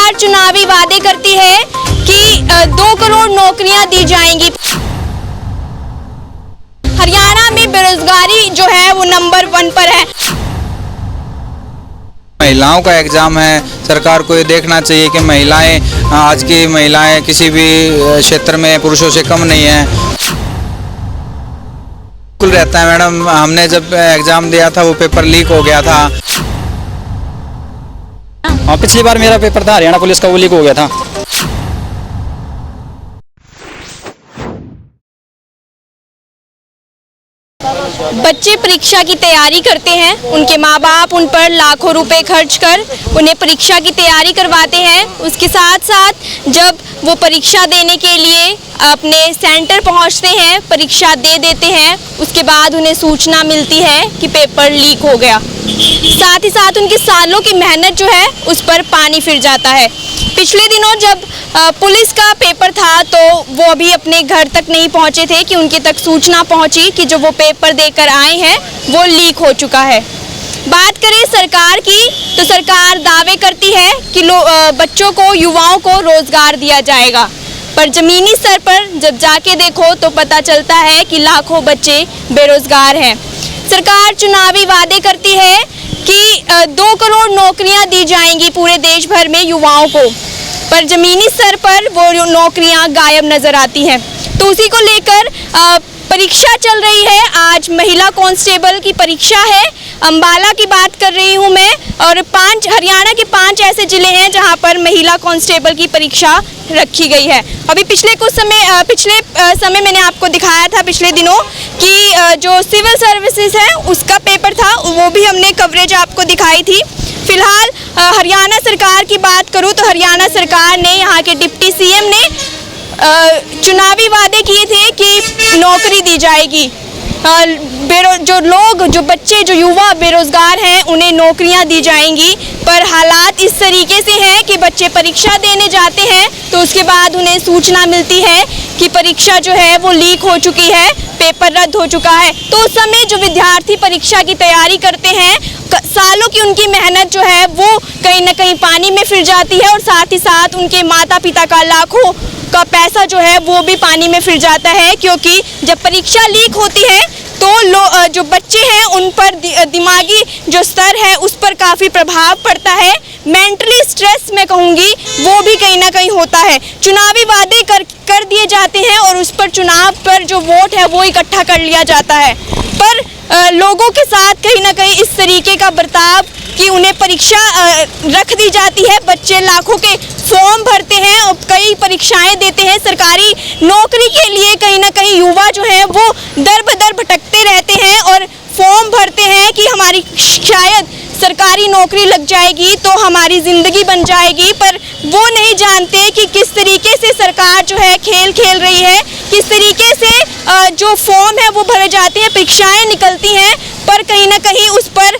सरकार चुनावी वादे करती है कि 2 करोड़ नौकरियां दी जाएंगी। हरियाणा में बेरोजगारी जो है वो नंबर 1 पर है। महिलाओं का एग्जाम है, सरकार को ये देखना चाहिए कि महिलाएं, आज की महिलाएं किसी भी क्षेत्र में पुरुषों से कम नहीं है। बिल्कुल रहता है मैडम, हमने जब एग्जाम दिया था वो पेपर लीक हो गया था। हाँ, पिछली बार मेरा पेपर था हरियाणा पुलिस का, वो लीक हो गया था। बच्चे परीक्षा की तैयारी करते हैं, उनके माँ बाप उन पर लाखों रुपए खर्च कर उन्हें परीक्षा की तैयारी करवाते हैं। उसके साथ साथ जब वो परीक्षा देने के लिए अपने सेंटर पहुंचते हैं, परीक्षा दे देते हैं, उसके बाद उन्हें सूचना मिलती है कि पेपर लीक हो गया। साथ ही साथ उनके सालों की मेहनत जो है उस पर पानी फिर जाता है। पिछले दिनों जब पुलिस का पेपर था तो वो अभी अपने घर तक नहीं पहुंचे थे कि उनके तक सूचना पहुंची कि जो वो पेपर देकर आए हैं वो लीक हो चुका है। बात करें सरकार की तो सरकार दावे करती है कि बच्चों को, युवाओं को रोजगार दिया जाएगा, पर जमीनी स्तर पर जब जाके देखो तो पता चलता है कि लाखों बच्चे बेरोजगार हैं। सरकार चुनावी वादे करती है कि 2 करोड़ नौकरियां दी जाएंगी पूरे देश भर में युवाओं को, पर जमीनी स्तर पर वो नौकरियां गायब नजर आती हैं। तो उसी को लेकर परीक्षा चल रही है। आज महिला कांस्टेबल की परीक्षा है। अंबाला की बात कर रही हूं मैं, और हरियाणा के 5 ऐसे जिले हैं जहां पर महिला कांस्टेबल की परीक्षा रखी गई है। अभी पिछले समय मैंने आपको दिखाया था पिछले दिनों कि जो सिविल सर्विसेज है उसका पेपर था, वो भी हमने कवरेज आपको दिखाई थी। फिलहाल हरियाणा सरकार की बात करूं तो हरियाणा सरकार ने, यहाँ के डिप्टी सीएम ने चुनावी वादे किए थे कि नौकरी दी जाएगी। जो बच्चे, जो युवा बेरोजगार हैं उन्हें नौकरियां दी जाएंगी, पर हालात इस तरीके से हैं कि बच्चे परीक्षा देने जाते हैं तो उसके बाद उन्हें सूचना मिलती है कि परीक्षा जो है वो लीक हो चुकी है, पेपर रद्द हो चुका है। तो उस समय जो विद्यार्थी परीक्षा की तैयारी करते हैं, सालों की उनकी मेहनत जो है वो कहीं ना कहीं पानी में फिर जाती है, और साथ ही साथ उनके माता पिता का लाखों का पैसा जो है वो भी पानी में फिर जाता है। क्योंकि जब परीक्षा लीक होती है तो जो बच्चे हैं उन पर दिमागी जो स्तर है उस पर काफ़ी प्रभाव पड़ता है। मेंटली स्ट्रेस मैं कहूँगी वो भी कहीं ना कहीं होता है। चुनावी वादे कर दिए जाते हैं और उस पर चुनाव पर जो वोट है वो इकट्ठा कर लिया जाता है, पर लोगों के साथ कहीं ना कहीं इस तरीके का बर्ताव कि उन्हें परीक्षा रख दी जाती है। बच्चे लाखों के फॉर्म भरते हैं और कई परीक्षाएं देते हैं सरकारी नौकरी के लिए। कहीं ना कहीं युवा जो है वो दर बदर भटकते रहते हैं और फॉर्म भरते हैं कि हमारी शायद सरकारी नौकरी लग जाएगी तो हमारी ज़िंदगी बन जाएगी, पर वो नहीं जानते कि किस तरीके से सरकार जो है खेल खेल रही है, किस तरीके से जो फॉर्म है वो भरे जाते हैं, परीक्षाएं निकलती हैं, पर कहीं ना कहीं उस पर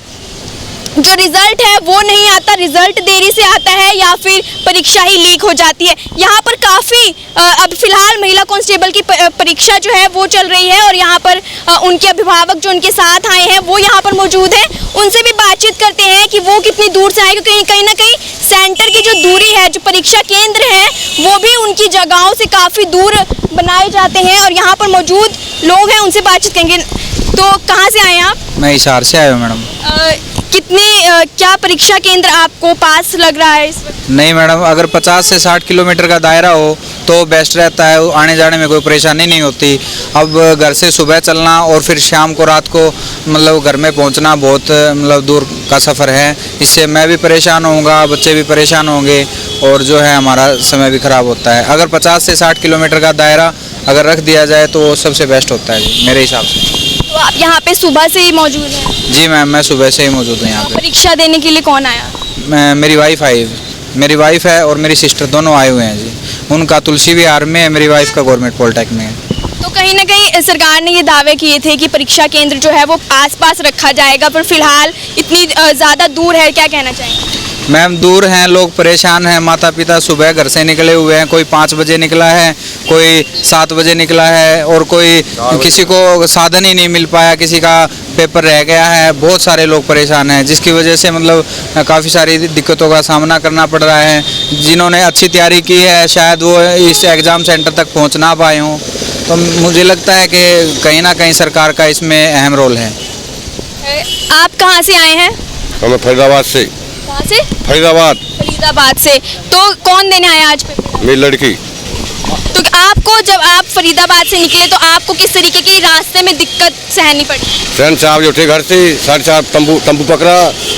जो रिजल्ट है वो नहीं आता, रिजल्ट देरी से आता है या फिर परीक्षा ही लीक हो जाती है। यहाँ पर काफ़ी अब फिलहाल महिला कांस्टेबल की परीक्षा जो है वो चल रही है, और यहाँ पर उनके अभिभावक जो उनके साथ आए हैं वो यहाँ पर मौजूद हैं। उनसे भी बातचीत करते हैं कि वो कितनी दूर से आए, क्योंकि कहीं ना कहीं सेंटर की जो दूरी है, जो परीक्षा केंद्र है वो भी उनकी जगहों से काफ़ी दूर बनाए जाते हैं, और यहाँ पर मौजूद लोग हैं उनसे बातचीत करेंगे। तो कहाँ से आए हैं आप? मैं हिसार से आया हूँ मैडम। क्या परीक्षा केंद्र आपको पास लग रहा है इस वक्त? नहीं मैडम, अगर 50 से 60 किलोमीटर का दायरा हो तो बेस्ट रहता है, आने जाने में कोई परेशानी नहीं होती। अब घर से सुबह चलना और फिर शाम को, रात को मतलब घर में पहुंचना बहुत मतलब दूर का सफ़र है। इससे मैं भी परेशान होऊंगा, बच्चे भी परेशान होंगे, और जो है हमारा समय भी ख़राब होता है। अगर 50 से 60 किलोमीटर का दायरा अगर रख दिया जाए तो वो सबसे बेस्ट होता है जी, मेरे हिसाब से। तो आप यहाँ पे सुबह से ही मौजूद हैं? जी मैम, मैं सुबह से ही मौजूद हूँ यहाँ पे। परीक्षा देने के लिए कौन आया? मेरी वाइफ है और मेरी सिस्टर, दोनों आए हुए हैं जी। उनका तुलसी विहार में है, मेरी वाइफ का गवर्नमेंट पॉलिटेक्निक में है। तो कहीं ना कहीं सरकार ने ये दावे किए थे कि परीक्षा केंद्र जो है वो आस-पास रखा जाएगा, पर फिलहाल इतनी ज़्यादा दूर है, क्या कहना चाहेंगे? मैम दूर हैं लोग, परेशान हैं, माता पिता सुबह घर से निकले हुए हैं, कोई 5 बजे निकला है, कोई 7 बजे निकला है, और कोई किसी को साधन ही नहीं मिल पाया, किसी का पेपर रह गया है। बहुत सारे लोग परेशान हैं, जिसकी वजह से मतलब काफ़ी सारी दिक्कतों का सामना करना पड़ रहा है। जिन्होंने अच्छी तैयारी की है शायद वो इस एग्ज़ाम सेंटर तक पहुंच ना पाए हों, तो मुझे लगता है कि कहीं ना कहीं सरकार का इसमें अहम रोल है। आप कहाँ से आए हैं? हमें फरीदाबाद से। कहाँ से? फरीदाबाद से। तो कौन देने आया आज पेपर? मेरी लड़की। तो आपको जब आप फरीदाबाद से निकले तो आपको किस तरीके की रास्ते में दिक्कत सहनी पड़ी? सहन 4 बजे उठे घर से, 4:30 टम्पू पकड़ा,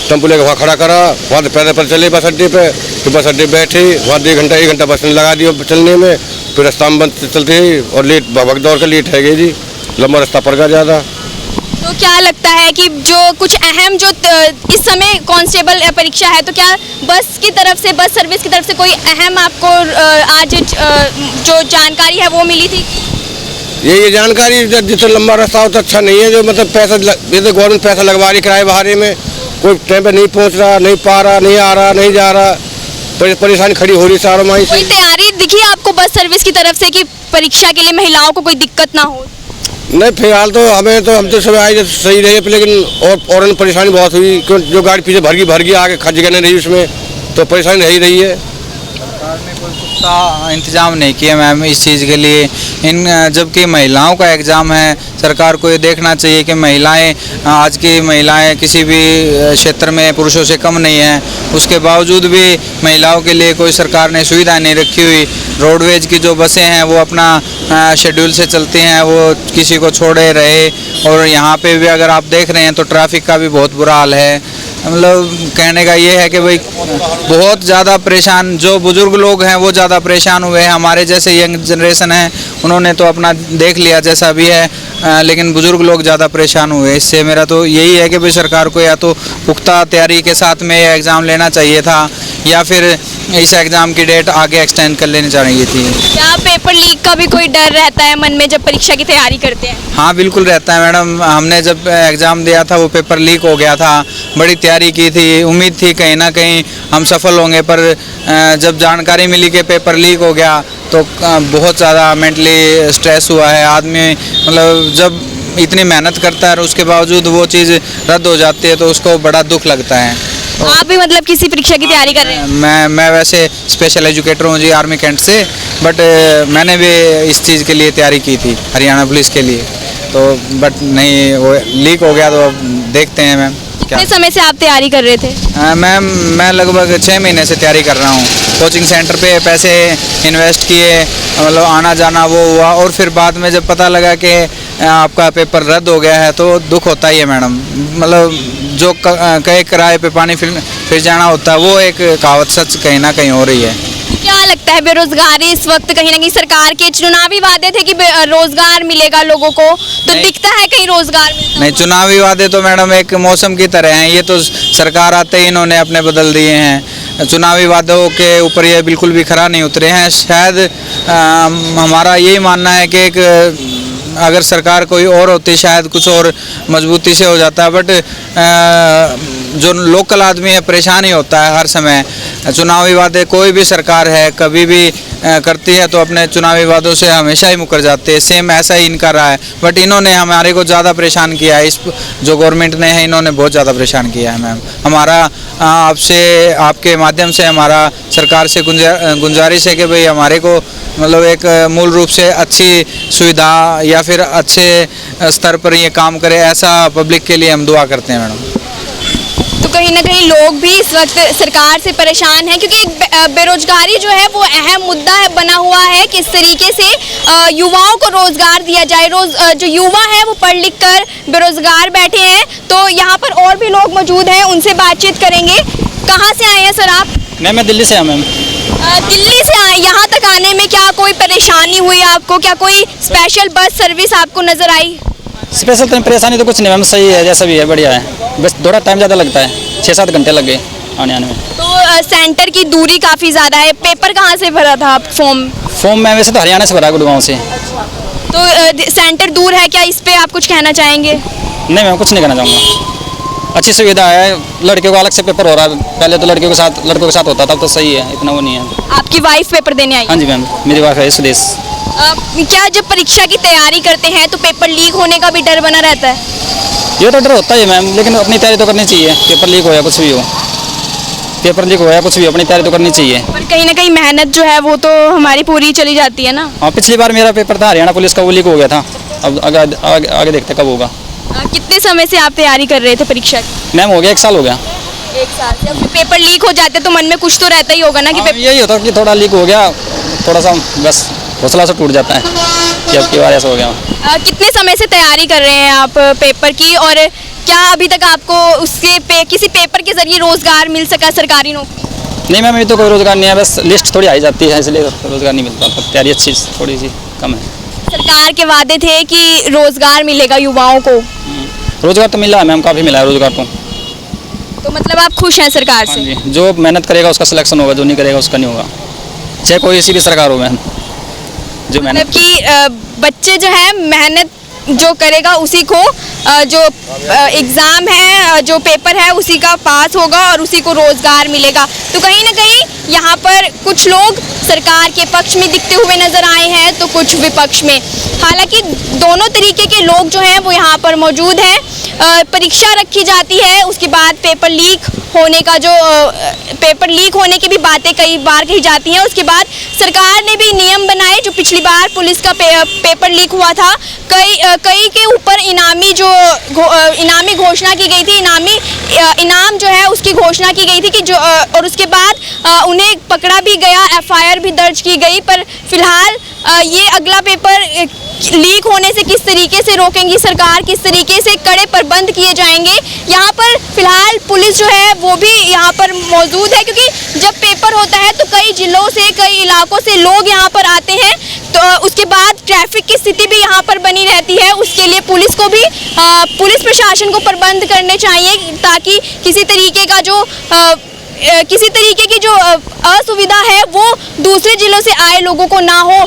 टम्पू लेकर वहाँ खड़ा करा, वहाँ से पैदल चले बस अड्डे पे, फिर बस अड्डे बैठे, वहाँ 1 घंटा बस ने लगा दिया चलने में, फिर रास्ता में बंद चलते और लेट भग दौड़ कर लेट है गई जी, लंबा रास्ता पड़ गया ज़्यादा। तो क्या लगता है कि जो कुछ अहम जो इस समय कांस्टेबल परीक्षा है, तो क्या बस की तरफ से, बस सर्विस की तरफ से कोई अहम आपको आज जो जानकारी है वो मिली थी? ये जानकारी जितना लंबा रास्ता होता अच्छा नहीं है, जो मतलब पैसा जैसे गवर्नमेंट पैसा लगवा रही किराए भाड़े में, कोई टाइम पे नहीं पहुँच रहा, नहीं पा रहा, नहीं आ रहा, नहीं जा रहा, परेशानी खड़ी हो रही सारों माही से। कोई तैयारी दिखी आपको बस सर्विस की तरफ से कि परीक्षा के लिए महिलाओं को कोई दिक्कत ना हो? नहीं फिलहाल तो हम तो सब आए सही रहे, लेकिन और परेशानी बहुत हुई, क्यों जो गाड़ी पीछे भर गई आगे जगह नहीं रही उसमें, तो परेशानी रही है। सरकार ने कोई पुख्ता इंतजाम नहीं किया मैम इस चीज़ के लिए। जबकि महिलाओं का एग्ज़ाम है, सरकार को ये देखना चाहिए कि महिलाएं, आज की महिलाएं किसी भी क्षेत्र में पुरुषों से कम नहीं हैं, उसके बावजूद भी महिलाओं के लिए कोई सरकार ने सुविधा नहीं रखी हुई। रोडवेज की जो बसें हैं वो अपना शेड्यूल से चलती हैं, वो किसी को छोड़े रहे, और यहाँ पे भी अगर आप देख रहे हैं तो ट्रैफिक का भी बहुत बुरा हाल है। मतलब कहने का ये है कि भाई बहुत ज़्यादा परेशान, जो बुज़ुर्ग लोग हैं वो ज़्यादा परेशान हुए हैं, हमारे जैसे यंग जनरेशन है उन्होंने तो अपना देख लिया जैसा भी है, लेकिन बुज़ुर्ग लोग ज़्यादा परेशान हुए। इससे मेरा तो यही है कि भाई सरकार को या तो पुख्ता तैयारी के साथ में ये एग्ज़ाम लेना चाहिए था, या फिर इस एग्ज़ाम की डेट आगे एक्सटेंड कर लेनी चाहिए थी। क्या पेपर लीक का भी कोई डर रहता है मन में जब परीक्षा की तैयारी करते हैं? हाँ बिल्कुल रहता है मैडम। हमने जब एग्ज़ाम दिया था वो पेपर लीक हो गया था, बड़ी तैयारी की थी, उम्मीद थी कहीं ना कहीं हम सफल होंगे, पर जब जानकारी मिली कि पेपर लीक हो गया तो बहुत ज़्यादा मेंटली स्ट्रेस हुआ है आदमी। मतलब जब इतनी मेहनत करता है और उसके बावजूद वो चीज़ रद्द हो जाती है तो उसको बड़ा दुख लगता है। आप भी मतलब किसी परीक्षा की तैयारी कर रहे हैं? मैं वैसे स्पेशल एजुकेटर हूँ जी आर्मी कैंट से, बट मैंने भी इस चीज़ के लिए तैयारी की थी हरियाणा पुलिस के लिए, तो बट नहीं, वो लीक हो गया, तो अब देखते हैं मैम। कितने समय से आप तैयारी कर रहे थे? मैम मैं लगभग 6 महीने से तैयारी कर रहा हूँ। कोचिंग सेंटर पे पैसे इन्वेस्ट किए, मतलब आना जाना वो हुआ, और फिर बाद में जब पता लगा कि आपका पेपर रद्द हो गया है तो दुख होता ही है मैडम। मतलब जो कई किराए पे पानी फिर जाना होता है, वो एक कहावत सच कहीं ना कहीं हो रही है। क्या लगता है बेरोजगारी इस वक्त कहीं ना कहीं, सरकार के चुनावी वादे थे कि रोजगार मिलेगा लोगों को, तो दिखता है कहीं रोजगार मिलता? नहीं, चुनावी वादे तो मैडम एक मौसम की तरह हैं, ये तो सरकार आते ही इन्होंने अपने बदल दिए हैं। चुनावी वादों के ऊपर ये बिल्कुल भी खरा नहीं उतरे हैं। शायद हमारा यही मानना है कि अगर सरकार कोई और होती शायद कुछ और मजबूती से हो जाता है, बट जो लोकल आदमी है परेशान ही होता है हर समय। चुनावी वादे कोई भी सरकार है कभी भी करती है तो अपने चुनावी वादों से हमेशा ही मुकर जाते हैं, सेम ऐसा ही इनका रहा है। बट इन्होंने हमारे को ज़्यादा परेशान किया है, इस जो गवर्नमेंट ने है इन्होंने बहुत ज़्यादा परेशान किया है मैम। हमारा आपसे, आपके माध्यम से हमारा सरकार से गुंजारिश है कि भाई हमारे को मतलब एक मूल रूप से अच्छी सुविधा या फिर अच्छे स्तर पर ये काम करे, ऐसा पब्लिक के लिए हम दुआ करते हैं मैडम। तो कहीं ना कहीं लोग भी इस वक्त सरकार से परेशान हैं, क्योंकि बेरोजगारी जो है वो अहम मुद्दा है बना हुआ है। किस तरीके से युवाओं को रोजगार दिया जाए। जो युवा है वो पढ़ लिख कर बेरोजगार बैठे हैं, तो यहाँ पर और भी लोग मौजूद हैं, उनसे बातचीत करेंगे। कहाँ से आए हैं सर आप? मैं दिल्ली से आया मैम। दिल्ली से आए, यहाँ तक आने में क्या कोई परेशानी हुई आपको? क्या कोई स्पेशल बस सर्विस आपको नजर आई? स्पेशल तो परेशानी तो कुछ नहीं मैम, सही है, जैसा भी है बढ़िया है, बस थोड़ा टाइम ज़्यादा लगता है, 6-7 घंटे लग गए आने में। तो सेंटर की दूरी काफ़ी ज़्यादा है। पेपर कहाँ से भरा था आप? फॉर्म मैं वैसे तो हरियाणा से भरा, गुड़गांव से। तो सेंटर दूर है, क्या इस पे आप कुछ कहना चाहेंगे? नहीं मैम, कुछ नहीं कहना चाहूँगा। अच्छी सुविधा है। लड़कियों का अलग से पेपर हो रहा है, पहले तो लड़कियों के साथ होता था, तो सही है, इतना वो नहीं है। आपकी वाइफ पेपर देने आई? हाँ जी मैम, मेरी वाइफ है सुदेश। क्या जब परीक्षा की तैयारी करते हैं तो पेपर लीक होने का भी डर बना रहता है? ये तो डर होता है मैम, लेकिन अपनी तैयारी तो करनी चाहिए। पेपर लीक हो या कुछ भी हो, पेपर लीक हो या कुछ भी, अपनी तैयारी तो करनी चाहिए। पर कहीं ना कहीं मेहनत जो है वो तो हमारी पूरी चली जाती है ना। हाँ, पिछली बार मेरा पेपर था हरियाणा पुलिस का, वो लीक हो गया था। अब आगे देखते कब होगा। कितने समय से आप तैयारी कर रहे थे परीक्षा की? मैम हो गया 1 साल हो गया। 1 साल से। अब पेपर लीक हो जाते तो मन में कुछ तो रहता ही होगा ना कि पेपर। यही होता कि थोड़ा लीक हो गया, थोड़ा सा बस हौसला सा टूट जाता है कि अब की बार ऐसा हो गया। कितने समय से तैयारी कर रहे हैं आप पेपर की, और क्या अभी तक आपको उसके किसी पेपर के जरिए रोजगार मिल सका, सरकारी नौकरी? नहीं मैम, अभी तो कोई रोजगार नहीं है, बस लिस्ट थोड़ी आई जाती है, इसलिए रोजगार नहीं मिलता। तैयारी अच्छी थोड़ी सी कम है। सरकार के वादे थे कि रोजगार मिलेगा युवाओं को। रोजगार तो मिला है मैम, काफ़ी मिला है रोजगार तो मतलब आप खुश हैं सरकार हाँ से? जी, जो मेहनत करेगा उसका सिलेक्शन होगा, जो नहीं करेगा उसका नहीं होगा, चाहे कोई सी भी सरकार हो मैम। जो मतलब मेहनत कि बच्चे जो है मेहनत जो करेगा उसी को जो एग्ज़ाम है, जो पेपर है उसी का पास होगा और उसी को रोज़गार मिलेगा। तो कहीं ना कहीं यहाँ पर कुछ लोग सरकार के पक्ष में दिखते हुए नज़र आए हैं तो कुछ विपक्ष में। हालांकि दोनों तरीके के लोग जो हैं वो यहाँ पर मौजूद हैं। परीक्षा रखी जाती है, उसके बाद पेपर लीक होने की भी बातें कई बार कही जाती हैं। उसके बाद सरकार ने भी नियम बनाए, जो पिछली बार पुलिस का पेपर लीक हुआ था, कई के ऊपर इनामी घोषणा की गई थी, इनाम जो है उसकी घोषणा की गई थी कि और उसके बाद उन्हें पकड़ा भी गया, FIR भी दर्ज की गई। पर फिलहाल ये अगला पेपर लीक होने से किस तरीके से रोकेंगी सरकार, किस तरीके से कड़े प्रबंध किए जाएंगे, यहाँ पर फिलहाल पुलिस जो है वो भी यहाँ पर मौजूद है। क्योंकि जब पेपर होता है तो कई जिलों से, कई इलाकों से लोग यहाँ पर आते हैं, तो उसके बाद ट्रैफिक की स्थिति भी यहाँ पर बनी रहती है। उसके लिए पुलिस को भी पुलिस प्रशासन को प्रबंध करने चाहिए ताकि किसी तरीके की जो असुविधा है वो दूसरे जिलों से आए लोगों को ना हो।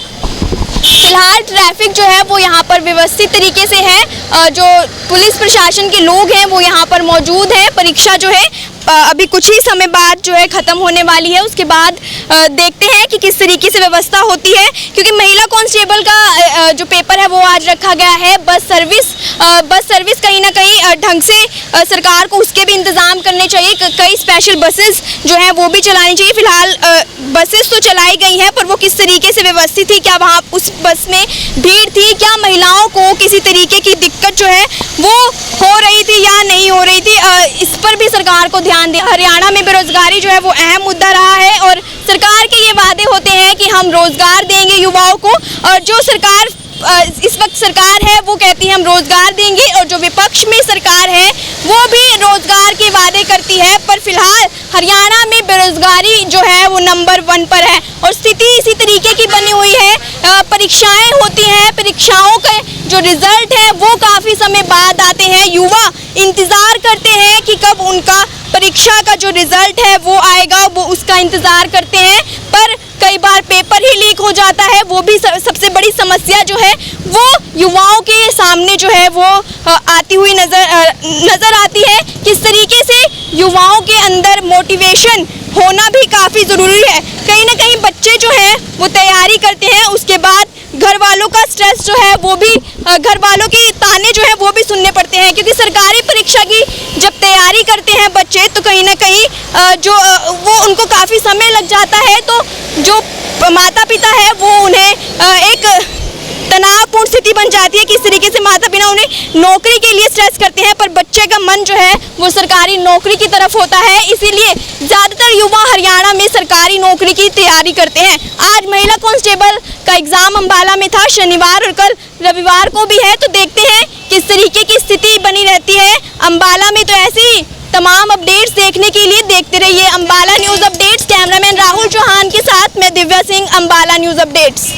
फिलहाल ट्रैफिक जो है वो यहाँ पर व्यवस्थित तरीके से है। जो पुलिस प्रशासन के लोग हैं वो यहाँ पर मौजूद हैं। परीक्षा जो है अभी कुछ ही समय बाद जो है ख़त्म होने वाली है। उसके बाद देखते हैं कि किस तरीके से व्यवस्था होती है, क्योंकि महिला कांस्टेबल का जो पेपर है वो आज रखा गया है। बस सर्विस कहीं ना कहीं ढंग से सरकार को उसके भी इंतज़ाम करने चाहिए। कई स्पेशल बसेस जो है वो भी चलानी चाहिए। फिलहाल बसेस तो चलाई गई हैं, पर वो किस तरीके से व्यवस्थित थी, क्या वहाँ उस बस में भीड़ थी, क्या महिलाओं को किसी तरीके की दिक्कत जो है वो हो रही थी या नहीं हो रही थी, इस पर भी सरकार को ध्यान दें। हरियाणा में बेरोजगारी जो है वो अहम मुद्दा रहा है और सरकार के ये वादे होते हैं कि हम रोजगार देंगे युवाओं को, और जो सरकार इस वक्त सरकार है वो कहती है हम रोजगार देंगे, और जो विपक्ष में सरकार है वो भी रोजगार के वादे करती है। पर फिलहाल हरियाणा में बेरोजगारी जो है वो नंबर 1 पर है और स्थिति इसी तरीके की बनी हुई है। परीक्षाएं होती हैं, परीक्षाओं का जो रिजल्ट है वो काफ़ी समय बाद आते हैं। युवा इंतज़ार करते हैं कि कब उनका परीक्षा का जो रिजल्ट है वो आएगा, वो उसका इंतज़ार करते हैं। पर कई बार पेपर ही लीक हो जाता है। वो भी सबसे बड़ी समस्या जो है वो युवाओं के सामने जो है वो आती हुई नज़र आती है। किस तरीके से युवाओं के अंदर मोटिवेशन होना भी काफ़ी ज़रूरी है। कहीं ना कहीं बच्चे जो हैं वो तैयारी करते हैं, उसके बाद घर वालों का स्ट्रेस जो है वो भी, घर वालों के ताने जो है वो भी सुनने पड़ते हैं। क्योंकि सरकारी परीक्षा की जब तैयारी करते हैं बच्चे तो कहीं ना कहीं वो उनको काफ़ी समय लग जाता है। तो जो माता पिता है वो उन्हें एक तनावपूर्ण स्थिति बन जाती है। किस तरीके से माता पिता उन्हें नौकरी के लिए स्ट्रेस करते हैं, पर बच्चे का मन जो है वो सरकारी नौकरी की तरफ होता है। इसीलिए ज़्यादातर युवा हरियाणा में सरकारी नौकरी की तैयारी करते हैं। आज महिला कांस्टेबल का एग्ज़ाम अम्बाला में था, शनिवार और कल रविवार को भी है। तो देखते हैं किस तरीके की स्थिति बनी रहती है अम्बाला में। तो ऐसे ही तमाम अपडेट्स देखने के लिए देखते रहिए Ambala news updates. Cameraman Rahul Chauhan के साथ मैं दिव्या सिंह, अम्बाला न्यूज़ अपडेट्स।